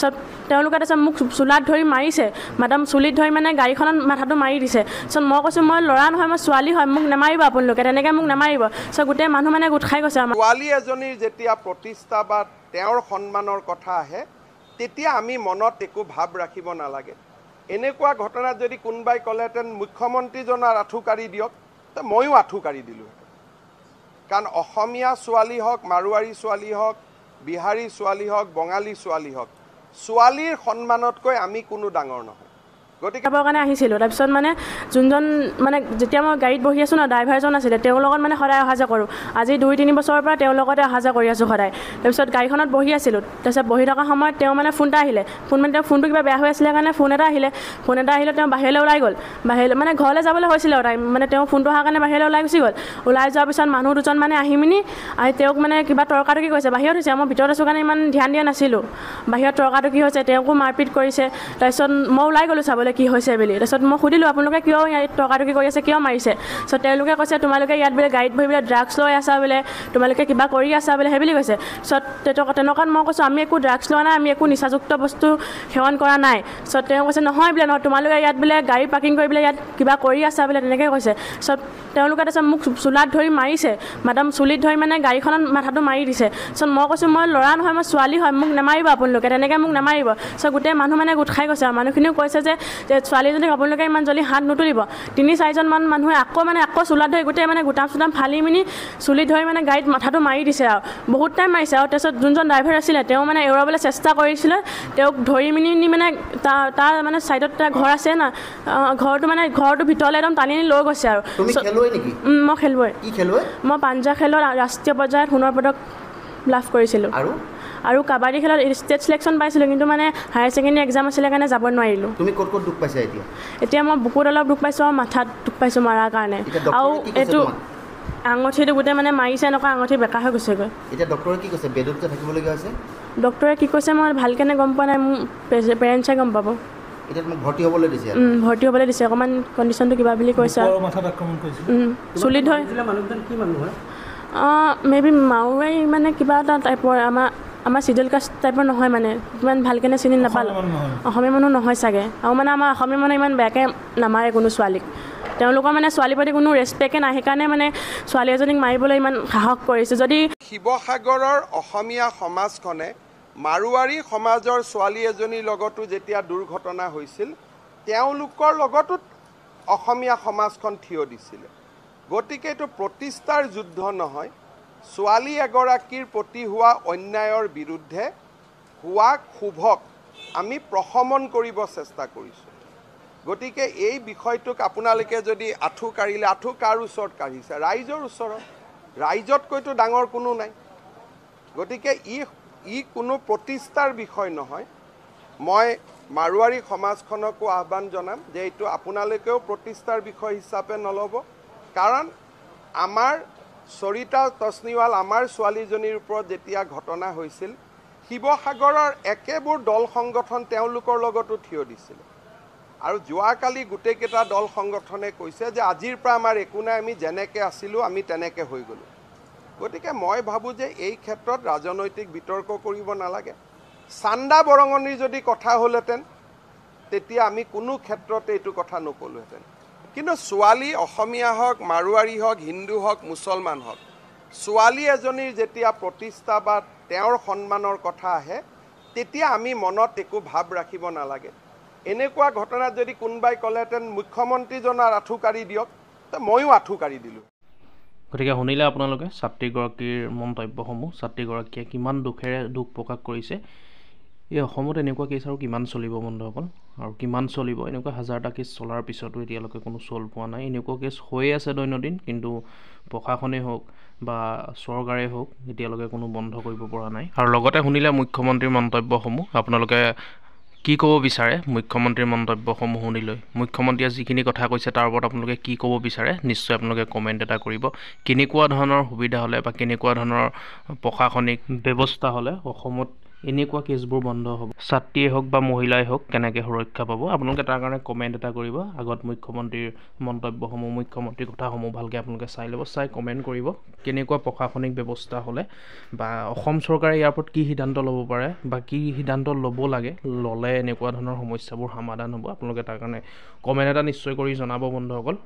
চব তেওঁলোকে তাৰপিছত মোক চুলাত ধৰি মাৰিছে মাডাম চুলিত ধৰি মানে গাড়ীখনত মাথাটো মাৰি দিছে তাৰপিছত মই কৈছোঁ মই ল'ৰা নহয় মই ছোৱালী হয় মোক নামাৰিব আপোনালোকে তেনেকৈ মোক নামাৰিব চব গোটেই মানুহ মানে গোট খাই গৈছে ছোৱালী এজনীৰ যেতিয়া প্ৰতিষ্ঠা বা তেওঁৰ সন্মানৰ কথা আহে তেতিয়া আমি মনত একো ভাৱ ৰাখিব নালাগে এনেকুৱা ঘটনাত যদি কোনোবাই ক'লেহেঁতেন মুখ্যমন্ত্ৰীজনৰ আঁঠুকাঢ়ি দিয়ক তো ময়ো আঁঠুকাঢ়ি দিলোঁ কাৰণ অসমীয়া ছোৱালী হওক মাৰোৱাৰী ছোৱালী হওক বিহাৰী ছোৱালী হওক বঙালী ছোৱালী হওক ছোৱালীৰ সন্মানতকৈ আমি কোনো ডাঙৰ নহয় গতিকে কাৰণে আহিছিলোঁ তাৰপিছত মানে যোনজন মানে যেতিয়া মই গাড়ীত বহি আছোঁ ন ড্ৰাইভাৰজন আছিলে তেওঁৰ লগত মানে সদায় অহা যোৱা কৰোঁ আজি 2-3 বছৰৰ পৰা তেওঁৰ লগতে অহা যোৱা কৰি আছোঁ সদায় তাৰপিছত গাড়ীখনত বহি আছিলোঁ তাৰপিছত বহি থকা সময়ত তেওঁ মানে ফোন এটা আহিলে তেওঁৰ ফোনটো কিবা বেয়া হৈ আছিলে কাৰণে ফোন এটা আহিলে তেওঁ বাহিৰলৈ ওলাই গ'ল বাহিৰলৈ মানে ঘৰলৈ যাবলৈ হৈছিলে মানে তেওঁ ফোনটো অহাৰ কাৰণে বাহিৰলৈ ওলাই গুচি গ'ল ওলাই যোৱাৰ পিছত মানুহ দুজন মানে আহি তেওঁক মানে কিবা তৰ্কাতৰ্কি কৰিছে বাহিৰত হৈছে মই ভিতৰত আছোঁ কাৰণে ইমান ধ্যান দিয়া নাছিলোঁ বাহিৰত তৰ্কাতৰ্কি হৈছে তেওঁকো মাৰপিট কৰিছে তাৰপিছত মই ওলাই গ'লোঁ চাবলৈ কি হৈছে বুলি তাৰপিছত মই সুধিলোঁ আপোনালোকে কিয় ইয়াত টকাটকি কৰি আছে কিয় মাৰিছে চ' তেওঁলোকে কৈছে তোমালোকে ইয়াত বোলে গাড়ীত বহি বোলে ড্ৰাগছ লৈ আছা বোলে তোমালোকে কিবা কৰি আছা বোলে সেই বুলি কৈছে চ' তেনেকুৱাত মই কৈছোঁ আমি একো ড্ৰাগছ লোৱা নাই আমি একো নিচাযুক্ত বস্তু সেৱন কৰা নাই চ' তেওঁ কৈছে নহয় বোলে নহয় তোমালোকে ইয়াত বোলে গাড়ী পাৰ্কিং কৰি বোলে ইয়াত কিবা কৰি আছা বোলে তেনেকৈ কৈছে চ' তেওঁলোকে তাৰপিছত মোক চুলাত ধৰি মাৰিছে মাডাম চুলিত ধৰি মানে গাড়ীখনত মাথাটো মাৰি দিছে চ' মই কৈছোঁ মই ল'ৰা নহয় মই ছোৱালী হয় মোক নামাৰিব আপোনালোকে তেনেকৈ মোক নামাৰিব চ' গোটেই মানুহ মানে গোট খাই গৈছে মানুহখিনিও কৈছে যে ছোৱালীজনীক আপোনালোকে ইমান জলদি হাত নুতুলিব 3-4জন মানুহে আকৌ চুলাত ধৰি গোটেই মানে গোটাম চুটাম ফালি চুলিত ধৰি মানে গাড়ীত মাথাটো মাৰি দিছে আৰু বহুত টাইম মাৰিছে আৰু তাৰপিছত যোনজন ড্ৰাইভাৰ আছিলে তেওঁ মানে এৰুৱাবলৈ চেষ্টা কৰিছিলে তেওঁক ধৰি মানে তাৰ মানে ছাইডত এটা ঘৰ আছে না ঘৰটো ভিতৰলৈ একদম টানি লৈ গৈছে আৰু মই খেলুৱৈ মই পাঞ্জা খেলত ৰাষ্ট্ৰীয় পৰ্যায়ত সোণৰ পদক লাভ কৰিছিলোঁ আৰু কাবাডী খেলত ষ্টেট চিলেকশ্যন পাইছিলোঁ কিন্তু মানে হায়াৰ ছেকেণ্ডেৰী এক্সাম আছিলে কাৰণে যাব নোৱাৰিলোঁ তুমি ক'ত দুখ পাইছা এতিয়া মই বুকুত অলপ দুখ পাইছোঁ আৰু মাথাত দুখ পাইছোঁ মাৰাৰ কাৰণে আৰু এইটো আঙুঠিটো গোটেই মানে মাৰিছে এনেকুৱা আঙুঠি বেকা হৈ গৈছেগৈ এতিয়া ডক্টৰে কি কৈছে বেডত থাকিবলগীয়া হৈছে ডক্টৰে কি কৈছে মই ভালকৈ গম পোৱা নাই মোৰ পেৰেণ্টছে গম পাব এতিয়া মোক ভৰ্তি হ'বলৈ দিছে অকণমান কণ্ডিশ্যনটো কিবা বুলি কৈছে চুলিত ধৰি মেবি মাৰোৱাৰী মানে কিবা এটা টাইপৰ আমাৰ চিডিউল কাষ্ট টাইপৰ নহয় মানে ইমান ভালকৈ চিনি নাপালোঁ অসমীয়া মানুহ নহয় চাগে আৰু মানে আমাৰ অসমীয়া মানুহ ইমান বেয়াকৈ নামাৰে কোনো ছোৱালীক তেওঁলোকৰ মানে ছোৱালীৰ প্ৰতি কোনো ৰেচপেক্টে নাই সেইকাৰণে মানে ছোৱালী এজনীক মাৰিবলৈ ইমান সাহস কৰিছে যদি শিৱসাগৰৰ অসমীয়া সমাজখনে মাৰোৱাৰী সমাজৰ ছোৱালী এজনীৰ লগতো যেতিয়া দুৰ্ঘটনা হৈছিল তেওঁলোকৰ লগতো অসমীয়া সমাজখন থিয় দিছিলে গতিকে এইটো প্ৰতিষ্ঠাৰ যুদ্ধ নহয় ছোৱালী এগৰাকীৰ প্ৰতি হোৱা অন্যায়ৰ বিৰুদ্ধে হোৱা ক্ষোভক আমি প্ৰশমন কৰিব চেষ্টা কৰিছোঁ গতিকে এই বিষয়টোক আপোনালোকে যদি আঁঠু কাঢ়িলে আঁঠু কাৰ ওচৰত কাঢ়িছে ৰাইজৰ ওচৰত ৰাইজতকৈতো ডাঙৰ কোনো নাই গতিকে ই কোনো প্ৰতিষ্ঠাৰ বিষয় নহয় মই মাৰোৱাৰী সমাজখনকো আহ্বান জনাম যে এইটো আপোনালোকেও প্ৰতিষ্ঠাৰ বিষয় হিচাপে নল'ব কাৰণ আমাৰ সৰিতা তছনিৱাল আমাৰ ছোৱালীজনীৰ ওপৰত যেতিয়া ঘটনা হৈছিল শিৱসাগৰৰ একেবোৰ দল সংগঠন তেওঁলোকৰ লগতো থিয় দিছিল আৰু যোৱাকালি গোটেইকেইটা দল সংগঠনে কৈছে যে আজিৰ পৰা আমাৰ একো নাই আমি যেনেকৈ আছিলোঁ আমি তেনেকৈ হৈ গ'লোঁ গতিকে মই ভাবোঁ যে এই ক্ষেত্ৰত ৰাজনৈতিক বিতৰ্ক কৰিব নালাগে চান্দা বৰঙণিৰ যদি কথা হ'লহেঁতেন তেতিয়া আমি কোনো ক্ষেত্ৰতে এইটো কথা নকলোহেঁতেন কিন্তু ছোৱালী অসমীয়া হওক মাৰোৱাৰী হওক হিন্দু হওক মুছলমান হওক ছোৱালী এজনীৰ যেতিয়া প্ৰতিষ্ঠা বা তেওঁৰ সন্মানৰ কথা আহে তেতিয়া আমি মনত একো ভাৱ ৰাখিব নালাগে এনেকুৱা ঘটনাত যদি কোনোবাই ক'লেহেঁতেন মুখ্যমন্ত্ৰীজনৰ আঁঠুকাঢ়ি দিয়ক তো ময়ো আঁঠুকাঢ়ি দিলোঁ গতিকে শুনিলে আপোনালোকে ছাত্ৰীগৰাকীৰ মন্তব্যসমূহ ছাত্ৰীগৰাকীয়ে কিমান দুখ প্ৰকাশ কৰিছে এই অসমত এনেকুৱা কেছ আৰু কিমান চলিব বন্ধুসকল আৰু কিমান চলিব এনেকুৱা হাজাৰটা কেছ চলাৰ পিছতো এতিয়ালৈকে কোনো চল পোৱা নাই এনেকুৱা কেছ হৈয়ে আছে দৈনন্দিন কিন্তু প্ৰশাসনেই হওক বা চৰকাৰেই হওক এতিয়ালৈকে কোনো বন্ধ কৰিব পৰা নাই আৰু লগতে শুনিলে মুখ্যমন্ত্ৰীৰ মন্তব্যসমূহ আপোনালোকে কি ক'ব বিচাৰে মুখ্যমন্ত্ৰীৰ মন্তব্যসমূহ শুনিলৈ মুখ্যমন্ত্ৰীয়ে যিখিনি কথা কৈছে তাৰ ওপৰত আপোনালোকে কি ক'ব বিচাৰে নিশ্চয় আপোনালোকে কমেণ্ট এটা কৰিব কেনেকুৱা ধৰণৰ সুবিধা হ'লে বা কেনেকুৱা ধৰণৰ প্ৰশাসনিক ব্যৱস্থা হ'লে অসমত এনেকুৱা কেছবোৰ বন্ধ হ'ব। ছাত্ৰীয়ে হওক বা মহিলাই হওক কেনেকৈ সুৰক্ষা পাব, আপোনালোকে তাৰ কাৰণে কমেণ্ট এটা কৰিব। আগত মুখ্যমন্ত্ৰীৰ মন্তব্যসমূহ, মুখ্যমন্ত্ৰীৰ কথাসমূহ ভালকৈ আপোনালোকে চাই ল'ব, চাই কমেণ্ট কৰিব কেনেকুৱা প্ৰশাসনিক ব্যৱস্থা হ'লে বা অসম চৰকাৰে ইয়াৰ ওপৰত কি সিদ্ধান্ত ল'ব পাৰে বা কি সিদ্ধান্ত ল'ব লাগে, ল'লে এনেকুৱা ধৰণৰ সমস্যাবোৰ সমাধান হ'ব। আপোনালোকে তাৰ কাৰণে কমেণ্ট এটা নিশ্চয় কৰি জনাব বন্ধুসকল।